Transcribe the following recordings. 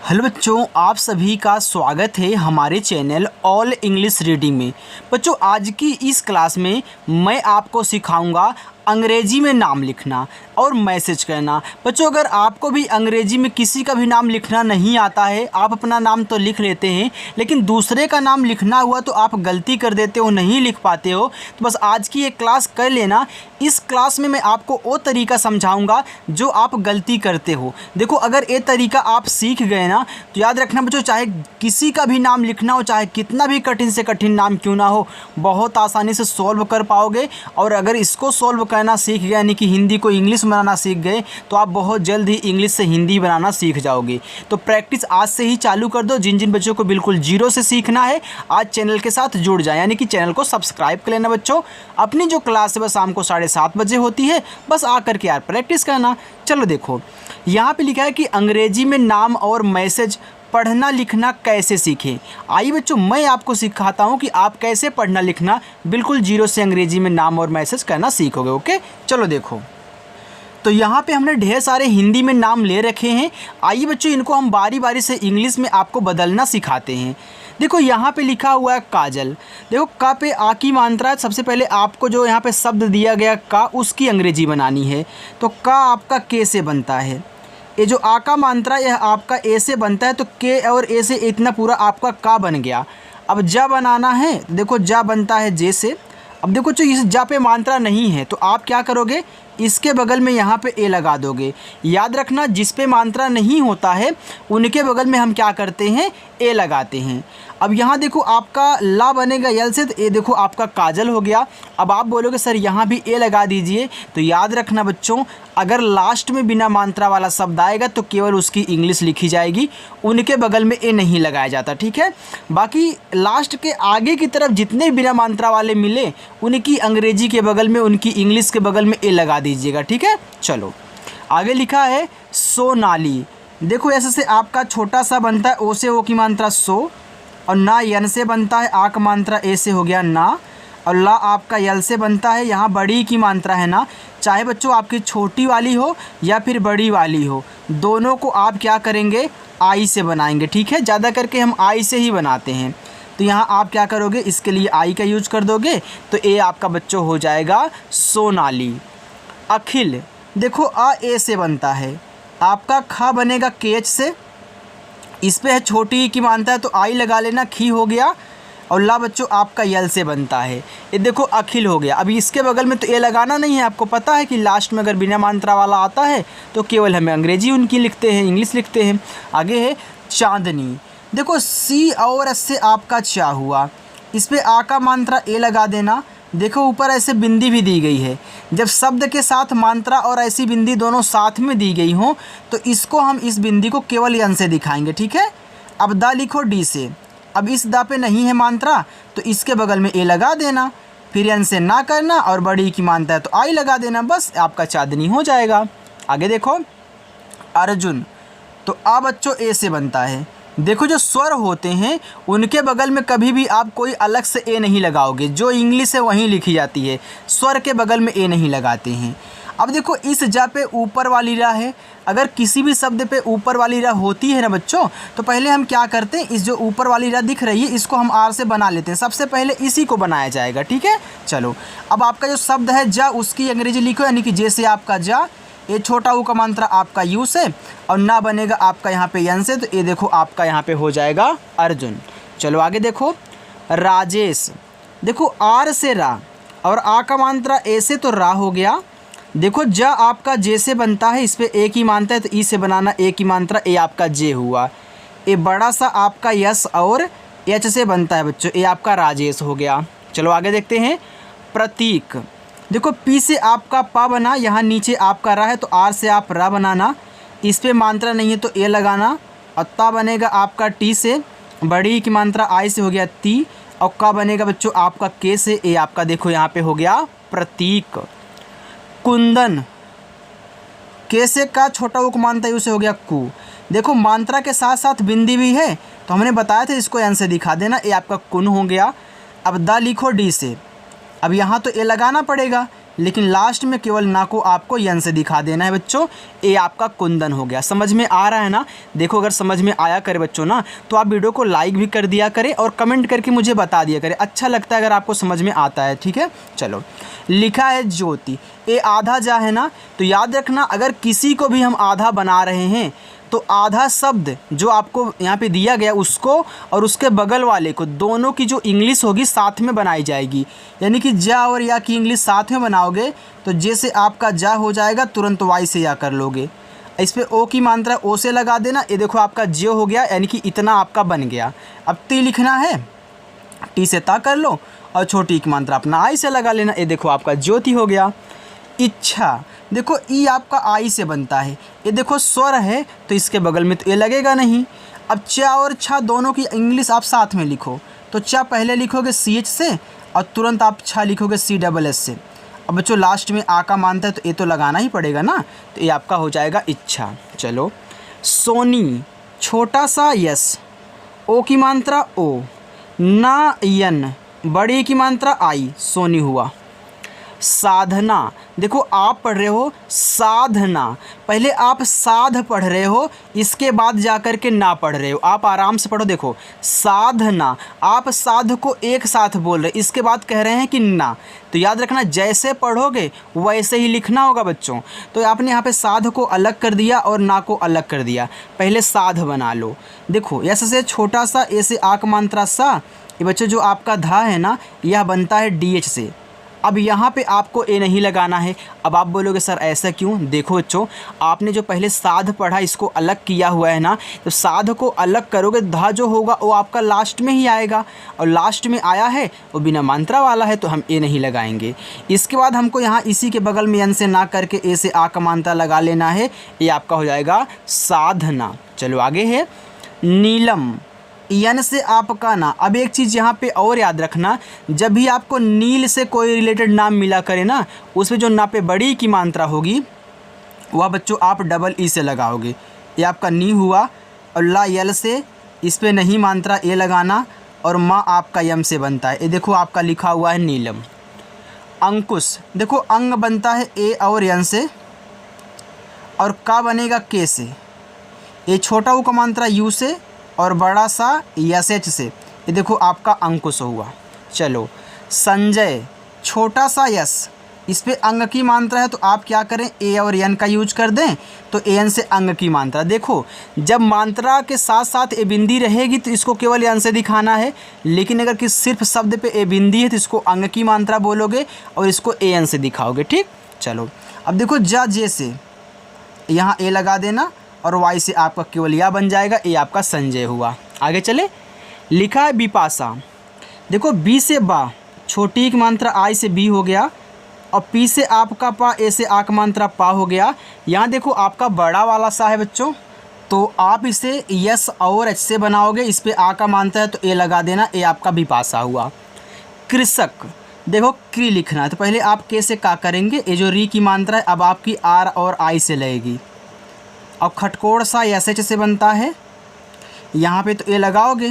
Hello बच्चों, आप सभी का स्वागत है हमारे चैनल ऑल इंग्लिश रीडिंग में। बच्चों, आज की इस क्लास में मैं आपको सिखाऊंगा अंग्रेजी में नाम लिखना और मैसेज करना। बच्चों, अगर आपको भी अंग्रेजी में किसी का भी नाम लिखना नहीं आता है, आप अपना नाम तो लिख लेते हैं लेकिन दूसरे का नाम लिखना हुआ तो आप गलती कर देते हो, नहीं लिख पाते हो, तो बस आज की ये क्लास कर लेना। इस क्लास में मैं आपको वो तरीका समझाऊंगा जो आप गलती करते हो। देखो, अगर ये तरीका आप सीख गए ना तो याद रखना बच्चों, चाहे किसी का भी नाम लिखना हो, चाहे कितना भी कठिन से कठिन नाम क्यों ना हो, बहुत आसानी से सॉल्व कर पाओगे। और अगर इसको सॉल्व करना सीख गए, यानी कि हिंदी को इंग्लिश बनाना सीख गए, तो आप बहुत जल्द ही इंग्लिश से हिंदी बनाना सीख जाओगे। तो प्रैक्टिस आज से ही चालू कर दो। जिन जिन बच्चों को बिल्कुल जीरो से सीखना है, आज चैनल के साथ जुड़ जाए, यानी कि चैनल को सब्सक्राइब कर लेना। बच्चों, अपनी जो क्लास है वह शाम को 7:30 बजे होती है, बस आकर के यार प्रैक्टिस करना। चलो देखो, यहाँ पे लिखा है कि अंग्रेजी में नाम और मैसेज पढ़ना लिखना कैसे सीखें। आइए बच्चों, मैं आपको सिखाता हूँ कि आप कैसे पढ़ना लिखना बिल्कुल जीरो से अंग्रेजी में नाम और मैसेज करना सीखोगे। ओके, चलो देखो, तो यहाँ पे हमने ढेर सारे हिंदी में नाम ले रखे हैं। आइए बच्चों, इनको हम बारी बारी से इंग्लिश में आपको बदलना सिखाते हैं। देखो, यहाँ पे लिखा हुआ है काजल। देखो, का पे आ की मात्रा है। सबसे पहले आपको जो यहाँ पे शब्द दिया गया का, उसकी अंग्रेजी बनानी है। तो का आपका के से बनता है। ये जो आ का मात्रा यह आपका ए से बनता है, तो के और ए से इतना पूरा आपका का बन गया। अब जा बनाना है। देखो, जा बनता है जे से। अब देखो, जो इस जा पे मात्रा नहीं है तो आप क्या करोगे, इसके बगल में यहाँ पे ए लगा दोगे। याद रखना, जिस पे मात्रा नहीं होता है उनके बगल में हम क्या करते हैं, ए लगाते हैं। अब यहाँ देखो, आपका ला बनेगा यल से, तो ये देखो आपका काजल हो गया। अब आप बोलोगे सर यहाँ भी ए लगा दीजिए। तो याद रखना बच्चों, अगर लास्ट में बिना मात्रा वाला शब्द आएगा तो केवल उसकी इंग्लिश लिखी जाएगी, उनके बगल में ए नहीं लगाया जाता। ठीक है, बाकी लास्ट के आगे की तरफ जितने बिना मात्रा वाले मिले उनकी अंग्रेजी के बगल में, उनकी इंग्लिश के बगल में ए लगा दीजिएगा। ठीक है, चलो आगे लिखा है सोनाली। देखो, ऐसे से आपका छोटा सा बनता है ओ से ओ की मात्रा सो, और ना यन से बनता है आ का मात्रा ए से हो गया ना, और ला आपका यल से बनता है, यहाँ बड़ी की मात्रा है ना। चाहे बच्चों आपकी छोटी वाली हो या फिर बड़ी वाली हो, दोनों को आप क्या करेंगे, आई से बनाएंगे। ठीक है, ज़्यादा करके हम आई से ही बनाते हैं। तो यहाँ आप क्या करोगे, इसके लिए आई का यूज कर दोगे, तो ए आपका बच्चों हो जाएगा सोनाली। अखिल, देखो आ ए से बनता है, आपका खा बनेगा केच से, इस पे है छोटी की मानता है तो आई लगा लेना, खी हो गया। और ला बच्चों आपका यल से बनता है, ये देखो अखिल हो गया। अभी इसके बगल में तो ए लगाना नहीं है, आपको पता है कि लास्ट में अगर बिना मात्रा वाला आता है तो केवल हमें अंग्रेजी उनकी लिखते हैं, इंग्लिश लिखते हैं। आगे है चांदनी। देखो, सी और एस से आपका चा हुआ, इस पर आ का मात्रा ए लगा देना। देखो, ऊपर ऐसे बिंदी भी दी गई है। जब शब्द के साथ मात्रा और ऐसी बिंदी दोनों साथ में दी गई हों तो इसको हम इस बिंदी को केवल यन से दिखाएंगे। ठीक है, अब दा लिखो डी से। अब इस दा पे नहीं है मात्रा तो इसके बगल में ए लगा देना, फिर यन से ना करना, और बड़ी की मात्रा है तो आई लगा देना, बस आपका चांदनी हो जाएगा। आगे देखो, अर्जुन। तो आ बच्चों ए से बनता है। देखो, जो स्वर होते हैं उनके बगल में कभी भी आप कोई अलग से ए नहीं लगाओगे, जो इंग्लिश है वहीं लिखी जाती है, स्वर के बगल में ए नहीं लगाते हैं। अब देखो, इस जा पे ऊपर वाली रा है। अगर किसी भी शब्द पे ऊपर वाली रा होती है ना बच्चों, तो पहले हम क्या करते हैं, इस जो ऊपर वाली रा दिख रही है इसको हम आर से बना लेते हैं। सबसे पहले इसी को बनाया जाएगा। ठीक है, चलो अब आपका जो शब्द है जा, उसकी अंग्रेजी लिखो, यानी कि जैसे आपका जा, ये छोटा ऊ का मात्रा आपका यू से, और ना बनेगा आपका यहाँ पे यन से, तो ये देखो आपका यहाँ पे हो जाएगा अर्जुन। चलो आगे देखो, राजेश। देखो, आर से रा और आ का मात्रा ए से, तो रा हो गया। देखो, जा आपका जे से बनता है, इस पर ए की मात्रा है तो ई से बनाना, ए की मात्रा, ए आपका जे हुआ। ए बड़ा सा आपका यस और एच से बनता है बच्चों, ए आपका राजेश हो गया। चलो आगे देखते हैं, प्रतीक। देखो, पी से आपका पा बना, यहाँ नीचे आपका रा है तो आर से आप रा बनाना, इस पे मात्रा नहीं है तो ए लगाना, और ता बनेगा आपका टी से, बड़ी की मात्रा आई से हो गया ती, और का बनेगा बच्चों आपका के से, ए आपका देखो यहाँ पे हो गया प्रतीक। कुंदन, के से का छोटा ऊ को मानता है, उसे हो गया कु। देखो, मात्रा के साथ साथ बिंदी भी है तो हमने बताया था इसको एन से दिखा देना, ये आपका कुन हो गया। अब दा लिखो डी से। अब यहाँ तो ए लगाना पड़ेगा लेकिन लास्ट में केवल ना को आपको यन से दिखा देना है बच्चों। ए आपका कुंदन हो गया। समझ में आ रहा है ना? देखो अगर समझ में आया करे बच्चों ना तो आप वीडियो को लाइक भी कर दिया करें और कमेंट करके मुझे बता दिया करें, अच्छा लगता है अगर आपको समझ में आता है। ठीक है, चलो। लिखा है ज्योति। ए आधा जा है ना, तो याद रखना अगर किसी को भी हम आधा बना रहे हैं तो आधा शब्द जो आपको यहाँ पे दिया गया उसको और उसके बगल वाले को, दोनों की जो इंग्लिश होगी साथ में बनाई जाएगी। यानी कि जा और या की इंग्लिश साथ में बनाओगे तो जैसे आपका जा हो जाएगा तुरंत वाई से या कर लोगे। इस पर ओ की मात्रा ओ से लगा देना। ये देखो आपका ज्यो हो गया, यानी कि इतना आपका बन गया। अब ती लिखना है, टी से ता कर लो और छोटी की मात्रा अपना आई से लगा लेना। ये देखो आपका ज्योति हो गया। इच्छा, देखो ई आपका आई से बनता है। ये देखो स्वर है तो इसके बगल में तो ये लगेगा नहीं। अब चा और छा दोनों की इंग्लिश आप साथ में लिखो, तो चा पहले लिखोगे सी एच से और तुरंत आप छा लिखोगे सी डबल एस से। अब बच्चों लास्ट में आ का मानता है तो ये तो लगाना ही पड़ेगा ना, तो ये आपका हो जाएगा इच्छा। चलो। सोनी, छोटा सा यस, ओ की मात्रा ओ, ना यन, बड़ी की मात्रा आई, सोनी हुआ। साधना, देखो आप पढ़ रहे हो साधना, पहले आप साध पढ़ रहे हो, इसके बाद जाकर के ना पढ़ रहे हो। आप आराम से पढ़ो। देखो साधना, आप साध को एक साथ बोल रहे, इसके बाद कह रहे हैं कि ना, तो याद रखना जैसे पढ़ोगे वैसे ही लिखना होगा बच्चों। तो आपने यहाँ पे साध को अलग कर दिया और ना को अलग कर दिया। पहले साध बना लो। देखो यस से छोटा सा, ए से आक मात्रा सा, ये बच्चों जो आपका धा है ना यह बनता है डी एच से। अब यहाँ पे आपको ए नहीं लगाना है। अब आप बोलोगे सर ऐसा क्यों? देखो बच्चों, आपने जो पहले साध पढ़ा इसको अलग किया हुआ है ना, तो साध को अलग करोगे धा जो होगा वो आपका लास्ट में ही आएगा, और लास्ट में आया है वो बिना मात्रा वाला है तो हम ए नहीं लगाएंगे। इसके बाद हमको यहाँ इसी के बगल में एन से ना करके ए से आ का मात्रा लगा लेना है। ये आपका हो जाएगा साधना। चलो आगे है नीलम, यन से आपका ना। अब एक चीज़ यहाँ पे और याद रखना, जब भी आपको नील से कोई रिलेटेड नाम मिला करे ना, उसमें जो ना पे बड़ी की मात्रा होगी वह बच्चों आप डबल ई से लगाओगे। ये आपका नी हुआ, और ला यल से इस पे नहीं मात्रा ए लगाना, और माँ आपका यम से बनता है। ये देखो आपका लिखा हुआ है नीलम। अंकुश, देखो अंग बनता है ए और यन से, और का बनेगा के से। ये छोटा ऊ का मात्रा यू से और बड़ा सा यस एच से। ये देखो आपका अंकुश हुआ। चलो। संजय, छोटा सा यस, इस पे अंग की मात्रा है तो आप क्या करें ए और एन का यूज कर दें, तो ए एन से अंग की मात्रा। देखो जब मात्रा के साथ साथ ए बिंदी रहेगी तो इसको केवल एन से दिखाना है, लेकिन अगर किस सिर्फ शब्द पे ए बिंदी है तो इसको अंग की मात्रा बोलोगे और इसको ए एन से दिखाओगे। ठीक, चलो। अब देखो जा जे से यहाँ ए लगा देना और वाई से आपका केवल या बन जाएगा। ये आपका संजय हुआ। आगे चले। लिखा है बिपाशा, देखो बी से बा, छोटी की मात्रा आई से बी हो गया, और पी से आपका पा, ए से आ का मात्रा पा हो गया। यहाँ देखो आपका बड़ा वाला सा है बच्चों, तो आप इसे यस और एच से बनाओगे। इस पे आ का मात्रा है तो ए लगा देना। ए आपका बिपाशा हुआ। कृषक, देखो क्री लिखना है तो पहले आप के से का करेंगे, ये जो री की मात्रा है अब आपकी आर और आई से लगेगी। अब खटकोड़ सा एस एच से बनता है, यहाँ पे तो ए लगाओगे,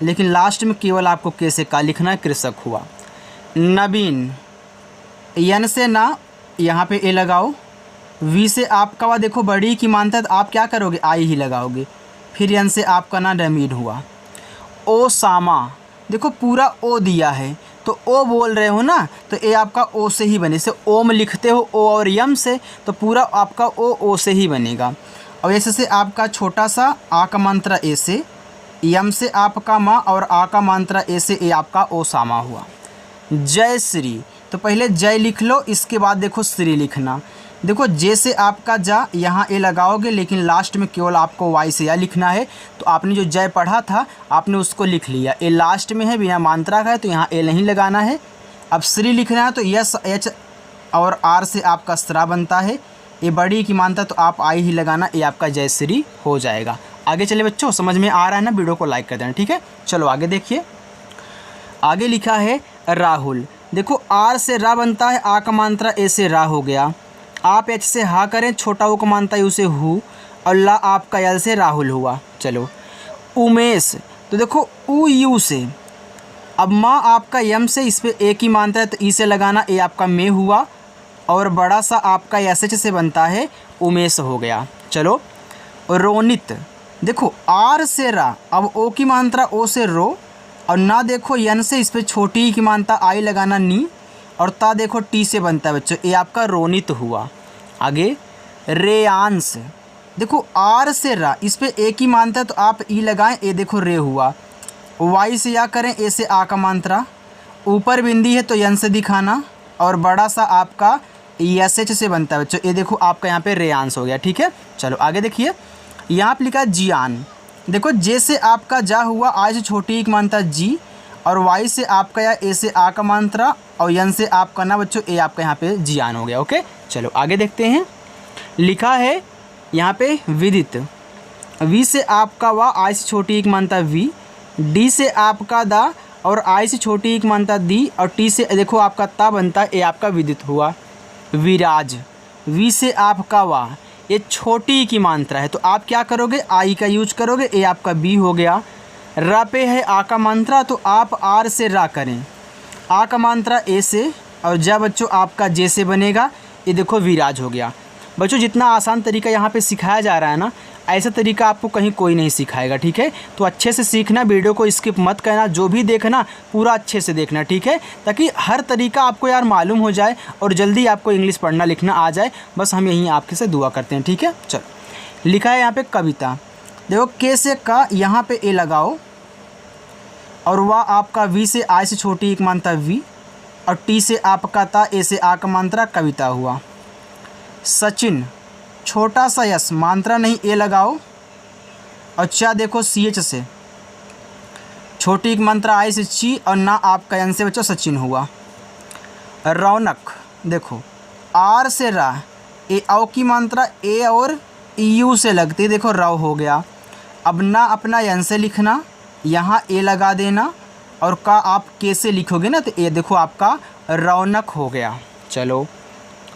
लेकिन लास्ट में केवल आपको के से का लिखना है। कृषक हुआ। नवीन, यन से ना, यहाँ पे ए लगाओ। वी से आपका वा देखो बड़ी की मात्रा है तो आप क्या करोगे, आई ही लगाओगे। फिर यन से आपका ना नवीन हुआ। ओ सामा, देखो पूरा ओ दिया है तो ओ बोल रहे हो ना, तो ए आपका ओ से ही बने। से ओम लिखते हो ओ और यम से, तो पूरा आपका ओ से ही बनेगा। और ऐसे से आपका छोटा सा आ का मात्रा ए से, यम से आपका माँ और आ का मात्रा ए से, ए आपका ओ सामा हुआ। जय श्री, तो पहले जय लिख लो, इसके बाद देखो श्री लिखना। देखो जे से आपका जा, यहाँ ए लगाओगे, लेकिन लास्ट में केवल आपको वाई से या लिखना है। तो आपने जो जय पढ़ा था आपने उसको लिख लिया। ए लास्ट में है, बिना मात्रा का है, तो यहाँ ए नहीं लगाना है। अब श्री लिखना है तो यस एच और आर से आपका स्त्रा बनता है। ए बड़ी की मात्रा तो आप आई ही लगाना। ए आपका जय श्री हो जाएगा। आगे चले बच्चों, समझ में आ रहा है ना? वीडियो को लाइक कर देना। ठीक है, चलो आगे देखिए। आगे लिखा है राहुल, देखो आर से रा बनता है, आ का मात्रा ए से रा हो गया। आप एच से हा करें, छोटा ऊ का मानता यू से हु, और ला आपका यल से राहुल हुआ। चलो। उमेश, तो देखो ऊ यू से, अब माँ आपका यम से, इस पे ए की मात्रा है तो ई से लगाना। ए आपका मे हुआ, और बड़ा सा आपका एच से बनता है उमेश हो गया। चलो रोनित, देखो आर से रा, अब ओ की मात्रा ओ से रो, और ना देखो यन से इस पर छोटी की मात्रा आई लगाना नी, और ता देखो टी से बनता है बच्चों, ये आपका रोनित हुआ। आगे रेयांश, देखो आर से रा, इस पे ए की मात्रा तो आप ई लगाएं, ए देखो रे हुआ। वाई से या करें, ए से आ का मात्रा, ऊपर बिंदी है तो यन से दिखाना, और बड़ा सा आपका एस एच से बनता है बच्चों, ये देखो आपका यहाँ पे रेयांश हो गया। ठीक है, चलो आगे देखिए, यहाँ पे लिखा है जियान, देखो जे से आपका जा हुआ, आई से छोटी एक मात्रा जी, और वाई से आपका या ए से आ का मात्रा, और यन से आपका ना बच्चों ए आपका यहाँ पे जियान हो गया। ओके, चलो आगे देखते हैं, लिखा है यहाँ पे विदित, वी से आपका वा, आई से छोटी एक मात्रा वी, डी से आपका दा, और आई से छोटी एक मात्रा दी, और टी से देखो आपका ता बनता है, ए आपका विदित हुआ। विराज, वी से आपका वा, ये छोटी की मात्रा है तो आप क्या करोगे, आई का यूज करोगे, ए आपका बी हो गया। रा पे है आ का मात्रा तो आप आर से रा करें, आ का मात्रा ए से, और जा बच्चों आपका जे से बनेगा, ये देखो विराज हो गया। बच्चों जितना आसान तरीका यहाँ पे सिखाया जा रहा है ना, ऐसा तरीका आपको कहीं कोई नहीं सिखाएगा। ठीक है, तो अच्छे से सीखना, वीडियो को स्किप मत करना, जो भी देखना पूरा अच्छे से देखना। ठीक है, ताकि हर तरीका आपको यार मालूम हो जाए और जल्दी आपको इंग्लिश पढ़ना लिखना आ जाए। बस हम यहीं आपके से दुआ करते हैं। ठीक है, चलो लिखा है यहाँ पे कविता, देखो के से का यहाँ पे ए लगाओ, और वह आपका वी से आई से छोटी एक मात्रा वी, और टी से आपका ता, ए से आ का मात्रा, कविता हुआ। सचिन, छोटा सा यस, मात्रा नहीं ए लगाओ, और चा देखो सी एच से, छोटी एक मात्रा आई से ची, और ना आपका यन से बच्चों सचिन हुआ। रौनक, देखो आर से रा, ए औ की मात्रा ए और यू से लगती है, देखो रव हो गया। अब ना अपना यन से लिखना, यहाँ ए लगा देना, और का आप के से लिखोगे ना तो ए देखो आपका रौनक हो गया। चलो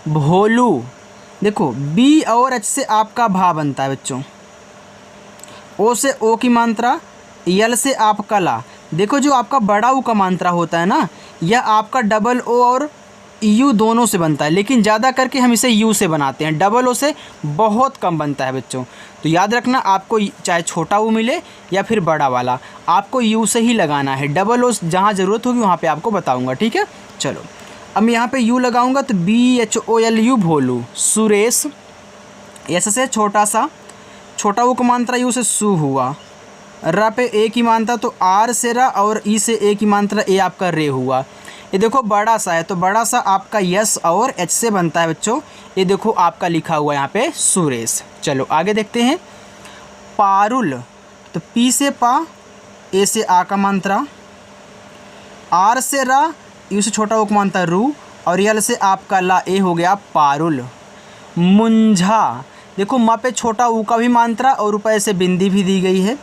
भोलू, देखो बी और एच से आपका भा बनता है बच्चों, ओ से ओ की मात्रा, यल से आपका ला, देखो जो आपका बड़ा ऊ का मात्रा होता है ना, यह आपका डबल ओ और यू दोनों से बनता है, लेकिन ज़्यादा करके हम इसे यू से बनाते हैं, डबल ओ से बहुत कम बनता है बच्चों। तो याद रखना, आपको चाहे छोटा ऊ मिले या फिर बड़ा वाला, आपको यू से ही लगाना है। डबल ओ जहाँ ज़रूरत होगी वहाँ पे आपको बताऊँगा। ठीक है, चलो अब मैं यहाँ पे यू लगाऊंगा तो B H O L U Bholu. Suresh, S से छोटा सा, छोटा वो का मात्रा यू से सु हुआ। रा पे ए की मात्रा तो आर से रा, और ई से ए की मात्रा ए आपका रे हुआ। ये देखो बड़ा सा है तो बड़ा सा आपका यस और एच से बनता है बच्चों, ये देखो आपका लिखा हुआ यहाँ पे सुरेश। चलो आगे देखते हैं। पारुल, तो पी से पा, ए से आ का मात्रा, आर से रा, यू से छोटा वो का मात्रा रू, और यल से आपका ला, ए हो गया पारुल। मुंझा, देखो माँ पे छोटा ऊ का भी मात्रा और ऊपर से बिंदी भी दी गई है,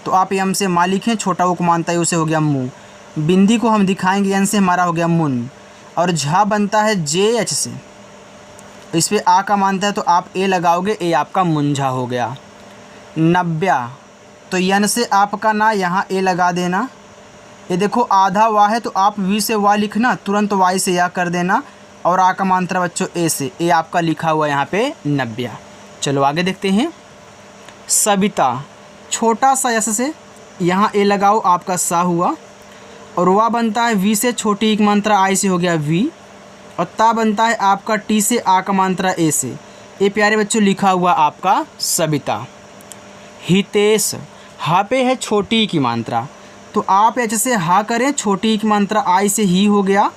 तो आप यम से माँ लिखें, छोटा ऊ का मात्रा यू से हो गया मुँह, बिंदी को हम दिखाएंगे यन से, हमारा हो गया मुन, और झा बनता है जे एच से, इस पर आ का मात्रा है तो आप ए लगाओगे, ए आपका मुंझा हो गया। नब्या, तो यन से आपका ना, यहाँ ए लगा देना, ये देखो आधा वाह है तो आप वी से वाह लिखना, तुरंत वाई से या कर देना, और आ का मात्रा बच्चों ए से, ए आपका लिखा हुआ यहाँ पे नब्या। चलो आगे देखते हैं। सविता, छोटा सा यस से यहाँ ए लगाओ, आपका सा हुआ, और वाह बनता है वी से, छोटी एक मात्रा आई से हो गया वी, और ता बनता है आपका टी से, आ का मात्रा ए से, ए प्यारे बच्चों लिखा हुआ आपका सविता। हितेश, हा पे है छोटी की मात्रा, तो आप एच से हा करें, छोटी की मात्रा आई से ही हो गया,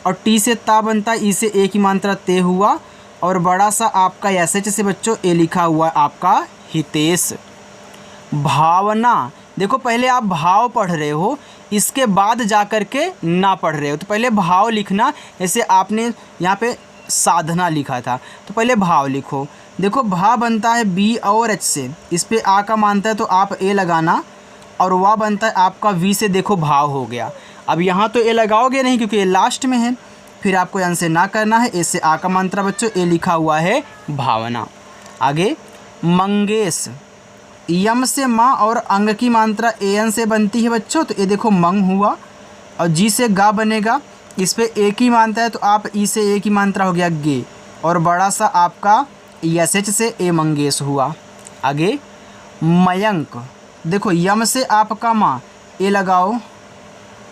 और टी से ता बनता है, ई से ए की मात्रा ते हुआ, और बड़ा सा आपका एस एच से बच्चों ए लिखा हुआ आपका हितेश। भावना, देखो पहले आप भाव पढ़ रहे हो, इसके बाद जा कर के ना पढ़ रहे हो, तो पहले भाव लिखना। जैसे आपने यहाँ पे साधना लिखा था तो पहले भाव लिखो। देखो भा बनता है बी और एच से, इस पे आ का मानता है तो आप ए लगाना, और वाह बनता है आपका वी से, देखो भाव हो गया। अब यहाँ तो ए लगाओगे नहीं क्योंकि ए लास्ट में है, फिर आपको यहाँ से ना करना है, ए से आ का मात्रा बच्चों ए लिखा हुआ है भावना। आगे मंगेश, यम से माँ और अंग की मात्रा ए एन से बनती है बच्चों, तो ये देखो मंग हुआ, और जी से गा बनेगा, इस पे एक ही मात्रा है तो आप ई से एक ही मात्रा हो गया गे, और बड़ा सा आपका एस एच से ए मंगेश हुआ। आगे मयंक, देखो यम से आपका माँ ए लगाओ,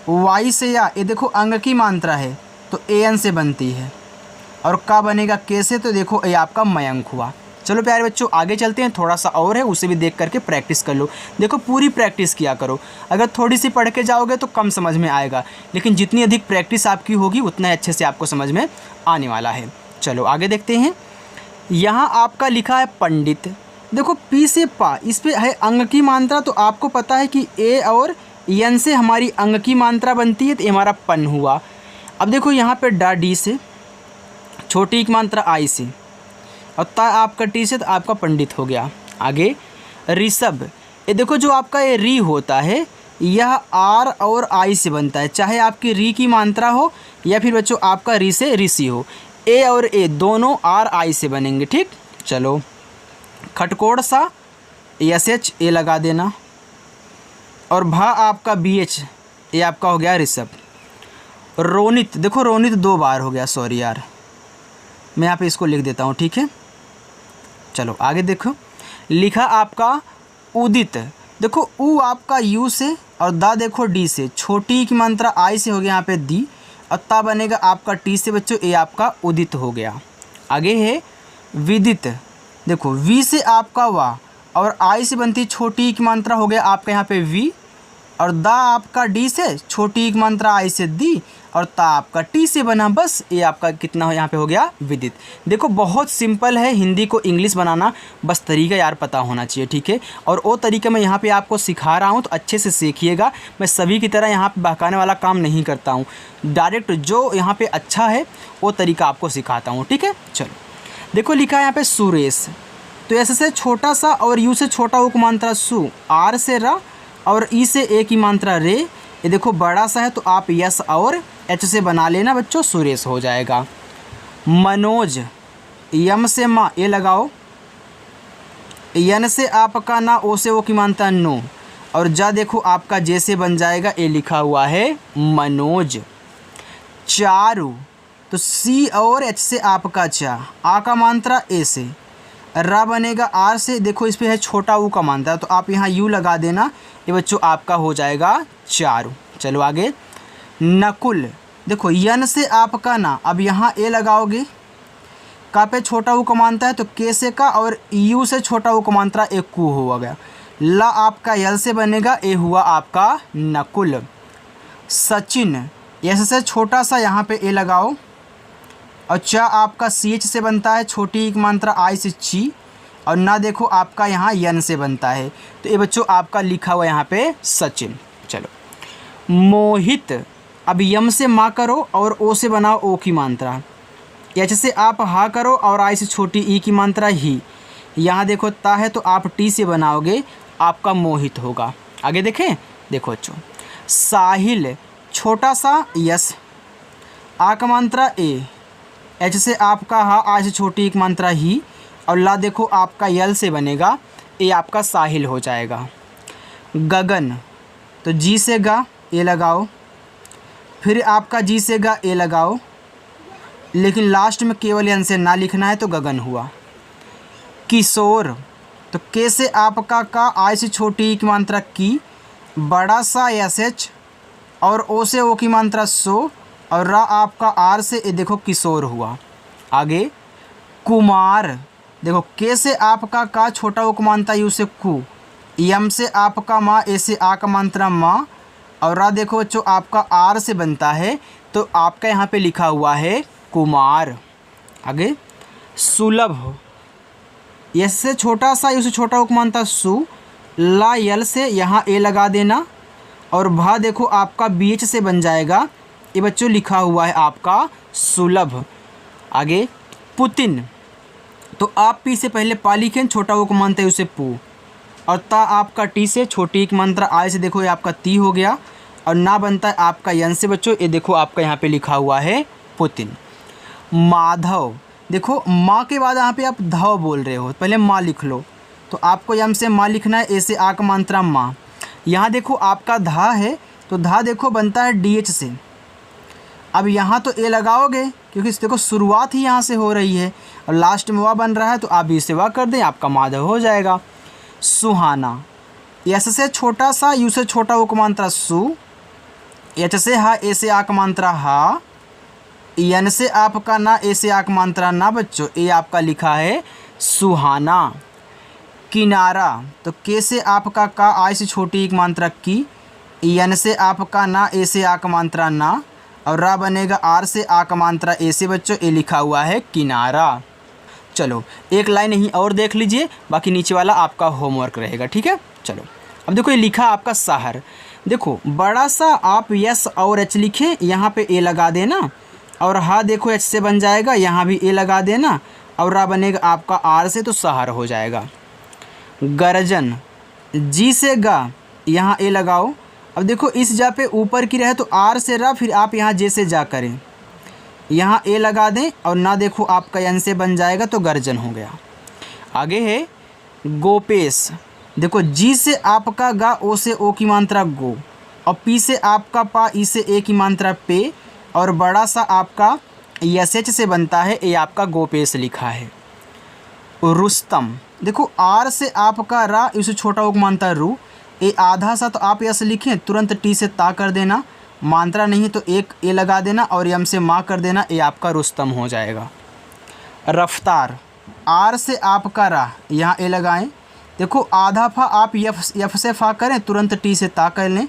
वाई से या ये देखो अंग की मात्रा है तो ए एन से बनती है, और का बनेगा के से, तो देखो ये आपका मयंक हुआ। चलो प्यारे बच्चों आगे चलते हैं, थोड़ा सा और है उसे भी देख करके प्रैक्टिस कर लो। देखो पूरी प्रैक्टिस किया करो, अगर थोड़ी सी पढ़ के जाओगे तो कम समझ में आएगा, लेकिन जितनी अधिक प्रैक्टिस आपकी होगी उतना अच्छे से आपको समझ में आने वाला है। चलो आगे देखते हैं। यहाँ आपका लिखा है पंडित, देखो पी से पा, इस पर है अंग की मात्रा, तो आपको पता है कि ए और यन से हमारी अंग की मात्रा बनती है, तो ये हमारा पन हुआ। अब देखो यहाँ पे डा डी से, छोटी की मात्रा आई से, और ता आपका टी से, तो आपका पंडित हो गया। आगे ऋषभ, ये देखो जो आपका ये री होता है यह आर और आई से बनता है, चाहे आपकी री की मात्रा हो या फिर बच्चों आपका री से ऋषि हो, ए और ए दोनों आर आई से बनेंगे। ठीक, चलो खटकोड़ सा एस एच ए लगा देना, और भा आपका बी एच, ये आपका हो गया ऋषभ। रोनित, देखो रोनित 2 बार हो गया, सॉरी यार, मैं यहाँ पे इसको लिख देता हूँ। ठीक है, चलो आगे देखो। लिखा आपका उदित, देखो उ आपका यू से और दा देखो डी से, छोटी की मात्रा आई से हो गया यहाँ पे दी, और ता बनेगा आपका टी से बच्चों, ये आपका उदित हो गया। आगे है विदित, देखो वी से आपका वा और आई से बनती छोटी की मात्रा हो गया आपका यहाँ पे वी, और दा आपका डी से, छोटी की मात्रा आई से दी, और ता आपका टी से बना, बस ये आपका कितना हो यहाँ पे हो गया विदित। देखो बहुत सिंपल है हिंदी को इंग्लिश बनाना, बस तरीका यार पता होना चाहिए। ठीक है, और वो तरीका मैं यहाँ पे आपको सिखा रहा हूँ तो अच्छे से सीखिएगा। मैं सभी की तरह यहाँ पे बहकाने वाला काम नहीं करता हूँ, डायरेक्ट जो यहाँ पे अच्छा है वो तरीका आपको सिखाता हूँ। ठीक है, चलो देखो लिखा है यहाँ पे सुरेश, तो ऐसे से छोटा सा और यू से छोटा उ की मात्रा सु, आर से रा और ई से ए की मात्रा रे, ये देखो बड़ा सा है तो आप यस और एच से बना लेना बच्चों, सुरेश हो जाएगा। मनोज, यम से माँ ए लगाओ, यन से आपका ना, ओ से ओ की मात्रा नो, और जा देखो आपका जे से बन जाएगा, ए लिखा हुआ है मनोज। चारू, तो सी और एच से आपका चा, आ का मात्रा ए से, रा बनेगा आर से, देखो इस पे है छोटा ऊ का मात्रा, तो आप यहाँ यू लगा देना, ये बच्चों आपका हो जाएगा चारू। चलो आगे नकुल, देखो यन से आपका ना, अब यहाँ ए लगाओगे, का पे छोटा ऊ का मात्रा है तो के से का, और यू से छोटा ऊ का मात्रा एक कू हुआ गया, ला आपका यल से बनेगा, ए हुआ आपका नकुल। सचिन, यस से छोटा सा यहाँ पे ए लगाओ, और चा आपका सी एच से बनता है, छोटी एक मात्रा आई से ची, और ना देखो आपका यहाँ यन से बनता है, तो ये बच्चों आपका लिखा हुआ यहाँ पे सचिन। चलो मोहित, अब यम से माँ करो और ओ से बनाओ ओ की मात्रा, एच से आप हा करो और आई से छोटी ई की मात्रा ही, यहाँ देखो ता है तो आप टी से बनाओगे, आपका मोहित होगा। आगे देखें, देखो बच्चों साहिल, छोटा सा यस, आ का मात्रा ए, एच से आपका हा, आ से छोटी एक मात्रा ही, और ला देखो आपका यल से बनेगा, ए आपका साहिल हो जाएगा। गगन, तो जी से गा ए लगाओ, फिर आपका जी से गा ए लगाओ, लेकिन लास्ट में केवल यन से ना लिखना है तो गगन हुआ। किशोर, तो के से आपका का, आई से छोटी की मात्रा की, बड़ा सा एस एच और ओ से ओ की मात्रा सो, और रा आपका आर से, ए देखो किशोर हुआ। आगे कुमार, देखो के से आपका का, छोटा ओ की मात्रा यू से कु, यम से आपका माँ, ए से आ का मात्रा माँ, और रा देखो बच्चों आपका आर से बनता है, तो आपका यहाँ पे लिखा हुआ है कुमार। आगे सुलभ, यस से छोटा सा यू से छोटा ओ की मात्रा सु, ला यल से यहाँ ए लगा देना, और भा देखो आपका बी एच से बन जाएगा, ये बच्चों लिखा हुआ है आपका सुलभ। आगे पुतिन, तो आप पी से पहले पा लिखें, छोटा वो को मानते हैं उसे पू, और ता आपका टी से, छोटी एक मंत्र आय से, देखो ये आपका ती हो गया, और ना बनता है आपका यन से बच्चों, ये देखो आपका यहाँ पे लिखा हुआ है पुतिन। माधव, देखो माँ के बाद यहाँ पे आप धव बोल रहे हो, पहले माँ लिख लो, तो आपको यम से माँ लिखना है, ए से आ का मात्रा माँ, यहाँ देखो आपका धा है तो धा देखो बनता है डी एच से, अब यहाँ तो ए लगाओगे क्योंकि देखो शुरुआत ही यहाँ से हो रही है और लास्ट में वाह बन रहा है, तो आप भी इसे वाह कर दें, आपका माधव हो जाएगा। सुहाना, यस से छोटा सा, यू से छोटा उपमांत्रा सु, एच से हा, ए से आक मात्रा हा, एन से आपका ना, ए से आक मात्रा ना बच्चों, ए आपका लिखा है सुहाना। किनारा, तो के से आपका का, आई से छोटी एक मात्रा की, एन से आपका ना, ए से आक मात्रा ना, और रा बनेगा आर से आक मात्रा ए से बच्चों, ए लिखा हुआ है किनारा। चलो एक लाइन यहीं और देख लीजिए, बाकी नीचे वाला आपका होमवर्क रहेगा, ठीक है। चलो अब देखो ये लिखा आपका शहर, देखो बड़ा सा आप यस और एच लिखें, यहाँ पे ए लगा देना, और हा देखो एच से बन जाएगा, यहाँ भी ए लगा देना, और रा बनेगा आपका आर से, तो शहर हो जाएगा। गर्जन, जी से गा, यहाँ ए लगाओ। अब देखो इस जा पे ऊपर की रहे तो आर से रा, फिर आप यहाँ जे से जा करें, यहाँ ए लगा दें, और ना देखो आपका एन से बन जाएगा, तो गर्जन हो गया। आगे है गोपेश, देखो जी से आपका गा, ओ से ओ की मात्रा गो, और पी से आपका पा, ई से ए की मात्रा पे, और बड़ा सा आपका यस एच से बनता है, ए आपका गोपेश लिखा है। रुस्तम, देखो आर से आपका रा, इसे छोटा उक मात्रा रू, ए आधा सा, तो आप यस लिखें, तुरंत टी से ता कर देना, मात्रा नहीं तो एक ए लगा देना, और यम से माँ कर देना, ए आपका रुस्तम हो जाएगा। रफ्तार, आर से आपका रा, यहाँ ए लगाएं, देखो आधा फा आप यफ से फा करें, तुरंत टी से ता कर लें,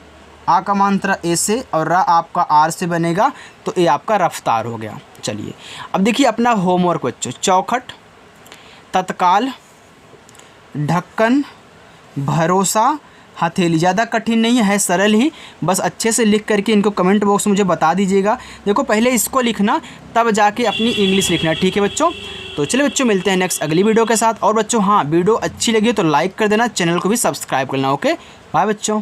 आ का मात्रा ए से, और रा आपका आर से बनेगा, तो ए आपका रफ्तार हो गया। चलिए अब देखिए अपना होमवर्क बच्चों, चौखट, तत्काल, ढक्कन, भरोसा, हथेली, ज़्यादा कठिन नहीं है, सरल ही, बस अच्छे से लिख करके इनको कमेंट बॉक्स में मुझे बता दीजिएगा। देखो पहले इसको लिखना, तब जाके अपनी इंग्लिश लिखना, ठीक है बच्चों। तो चलिए बच्चों मिलते हैं नेक्स्ट अगली वीडियो के साथ। और बच्चों हाँ, वीडियो अच्छी लगी तो लाइक कर देना, चैनल को भी सब्सक्राइब करना। ओके बाय बच्चों।